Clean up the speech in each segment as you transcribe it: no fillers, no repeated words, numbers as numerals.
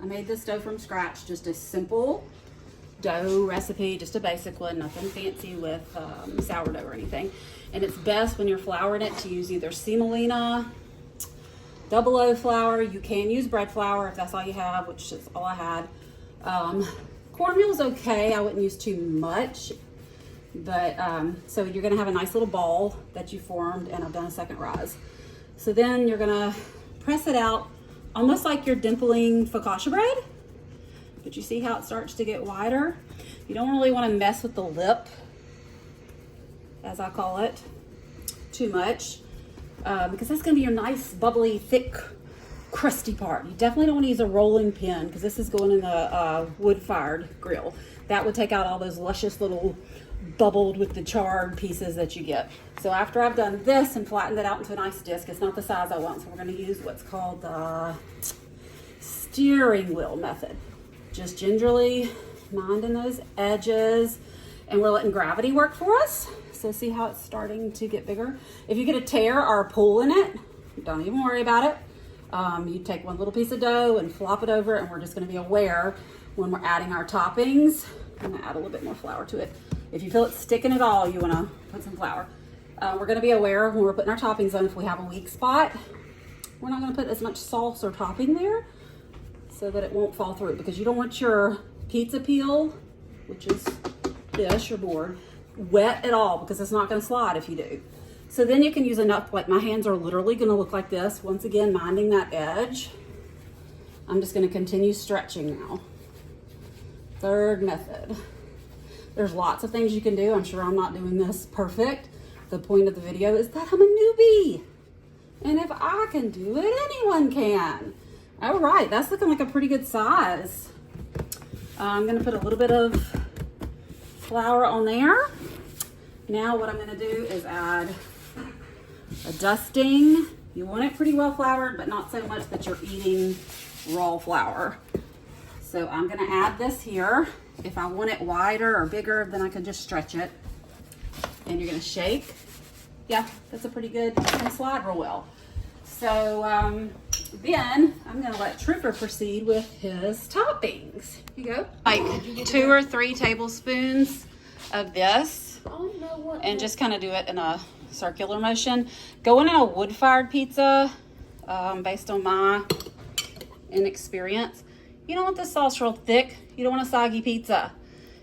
made this dough from scratch, just a simple dough recipe, just a basic one, nothing fancy with sourdough or anything. And it's best when you're flouring it to use either semolina, double O flour. You can use bread flour if that's all you have, which is all I had. Cornmeal's okay, I wouldn't use too much. But so you're gonna have a nice little ball that you formed, and I've done a second rise. So then you're gonna press it out almost like you're dimpling focaccia bread. But you see how it starts to get wider? You don't really want to mess with the lip, as I call it, too much, because that's gonna be your nice, bubbly, thick, crusty part. You definitely don't want to use a rolling pin, because this is going in the wood-fired grill. That would take out all those luscious little bubbled with the charred pieces that you get. So after I've done this and flattened it out into a nice disc, it's not the size I want, so we're going to use what's called the steering wheel method. Just gingerly minding those edges, and we're letting gravity work for us. So see how it's starting to get bigger? If you get a tear or a pull in it, don't even worry about it. You take one little piece of dough and flop it over, and we're just going to be aware when we're adding our toppings. I'm going to add a little bit more flour to it. If you feel it sticking at all, you want to put some flour. We're going to be aware when we're putting our toppings on, if we have a weak spot, we're not going to put as much sauce or topping there so that it won't fall through, because you don't want your pizza peel, which is this, your board, wet at all, because it's not going to slide if you do. So then you can use enough, like my hands are literally going to look like this. Once again, minding that edge. I'm just going to continue stretching now. Third method. There's lots of things you can do. I'm sure I'm not doing this perfect. The point of the video is that I'm a newbie. And if I can do it, anyone can. All right, that's looking like a pretty good size. I'm gonna put a little bit of flour on there. Now what I'm gonna do is add a dusting. You want it pretty well floured, but not so much that you're eating raw flour. So I'm gonna add this here. If I want it wider or bigger, then I can just stretch it. And you're gonna shake. Yeah, that's a pretty good, it's gonna slide real well. So then I'm gonna let Trooper proceed with his toppings. Here you go. Like 2 or 3 tablespoons of this. And just kind of do it in a circular motion. Going in a wood-fired pizza, based on my inexperience, you don't want the sauce real thick. You don't want a soggy pizza.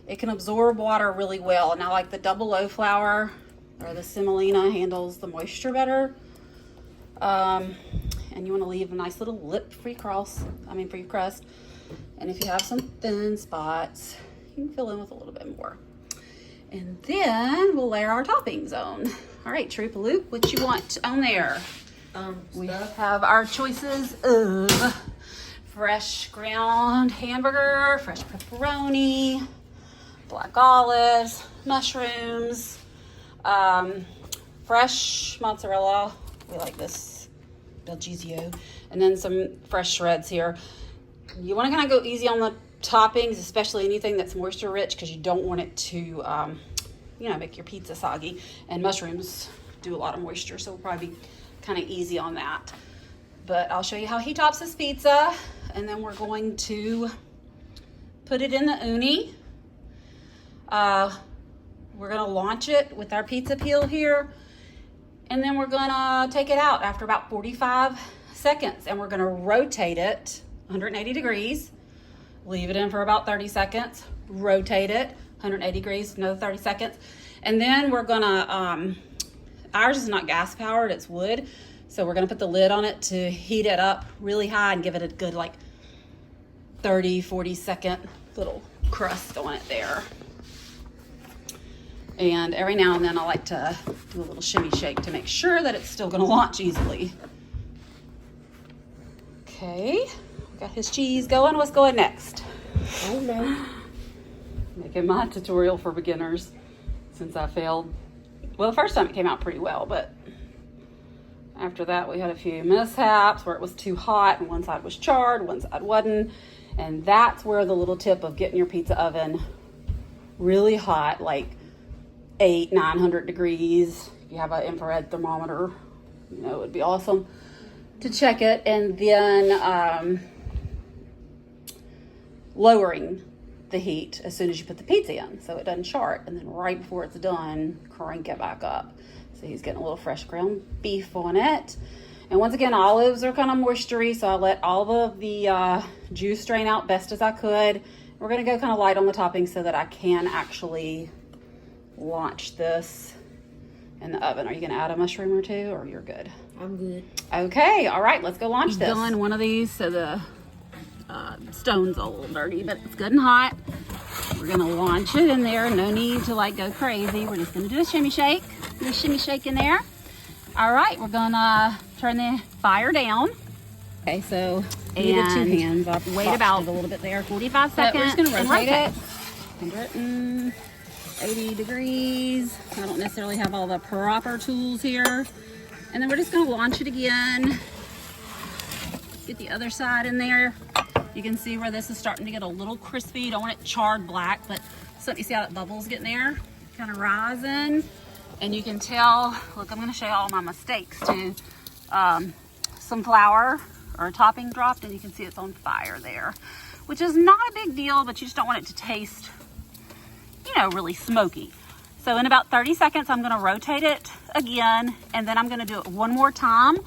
It can absorb water really well. Now, like the double O flour or the semolina handles the moisture better. And you want to leave a nice little lip for your crust. And if you have some thin spots, you can fill in with a little bit more. And then we'll layer our toppings on. All right, Troop Luke, what you want on there? We have our choices of fresh ground hamburger, fresh pepperoni, black olives, mushrooms, fresh mozzarella. We like this Belgizio, and then some fresh shreds here. You want to kind of go easy on the toppings, especially anything that's moisture rich, because you don't want it to, make your pizza soggy. And mushrooms do a lot of moisture, so we'll probably be kind of easy on that. But I'll show you how he tops his pizza, and then we're going to put it in the Ooni. We're gonna launch it with our pizza peel here, and then we're gonna take it out after about 45 seconds, and we're gonna rotate it 180 degrees, leave it in for about 30 seconds, rotate it 180 degrees, another 30 seconds, and then we're gonna, ours is not gas powered, it's wood, so we're gonna put the lid on it to heat it up really high and give it a good like 30, 40 second little crust on it there. And every now and then I like to do a little shimmy shake to make sure that it's still gonna launch easily. Okay, we got his cheese going. What's going next? Oh no. Making my tutorial for beginners since I failed. Well, the first time it came out pretty well, but after that we had a few mishaps where it was too hot and one side was charred, one side wasn't. And that's where the little tip of getting your pizza oven really hot, like 800-900 degrees. If you have an infrared thermometer, it would be awesome to check it. And then lowering the heat as soon as you put the pizza in so it doesn't chart, and then right before it's done, crank it back up. So he's getting a little fresh ground beef on it. And once again, olives are kind of moistury, so I let all of the juice drain out best as I could. We're gonna go kind of light on the topping so that I can actually launch this in the oven. Are you gonna add a mushroom or two, or you're good? I'm good. Okay, all right, let's go launch this. Done one of these so the stone's a little dirty, but it's good and hot. We're gonna launch it in there. No need to like go crazy. We're just gonna do a shimmy shake. Do a shimmy shake in there. All right, we're gonna turn the fire down. Okay, so give it 2 hands. I'll wait about a little bit there. 45 seconds. We're just gonna rotate it. 180 degrees. I don't necessarily have all the proper tools here. And then we're just gonna launch it again. Get the other side in there. You can see where this is starting to get a little crispy. You don't want it charred black, but so you see how that bubble's getting there? Kind of rising. And you can tell, look, I'm gonna show you all my mistakes too. Some flour or topping dropped, and you can see it's on fire there, which is not a big deal, but you just don't want it to taste, you know, really smoky. So in about 30 seconds, I'm gonna rotate it again, and then I'm gonna do it one more time,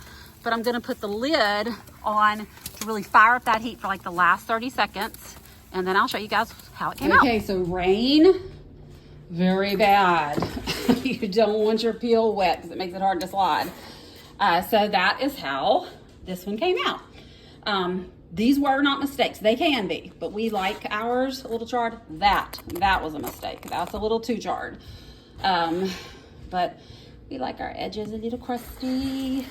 but I'm gonna put the lid on to really fire up that heat for like the last 30 seconds, and then I'll show you guys how it came out. Okay, so rain, very bad. You don't want your peel wet because it makes it hard to slide. So that is how this one came out. These were not mistakes. They can be, but we like ours a little charred. That was a mistake. That's a little too charred. But we like our edges a little crusty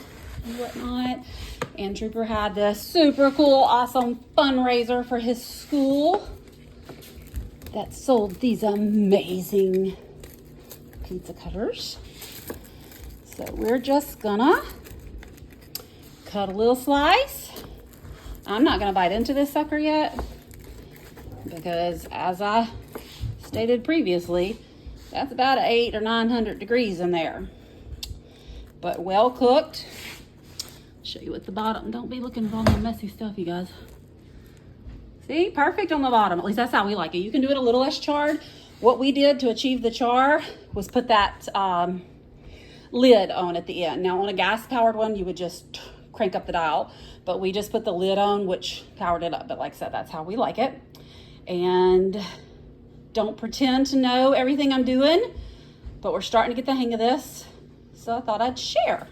and whatnot. And Trooper had this super cool, awesome fundraiser for his school that sold these amazing pizza cutters. So we're just gonna cut a little slice. I'm not gonna bite into this sucker yet because, as I stated previously, that's about 800 or 900 degrees in there, but well cooked. Show you at the bottom. Don't be looking for all the messy stuff, you guys. See, perfect on the bottom. At least that's how we like it. You can do it a little less charred. What we did to achieve the char was put that lid on at the end. Now on a gas powered one, you would just crank up the dial, but we just put the lid on, which powered it up. But like I said, that's how we like it. And don't pretend to know everything I'm doing, but we're starting to get the hang of this, so I thought I'd share.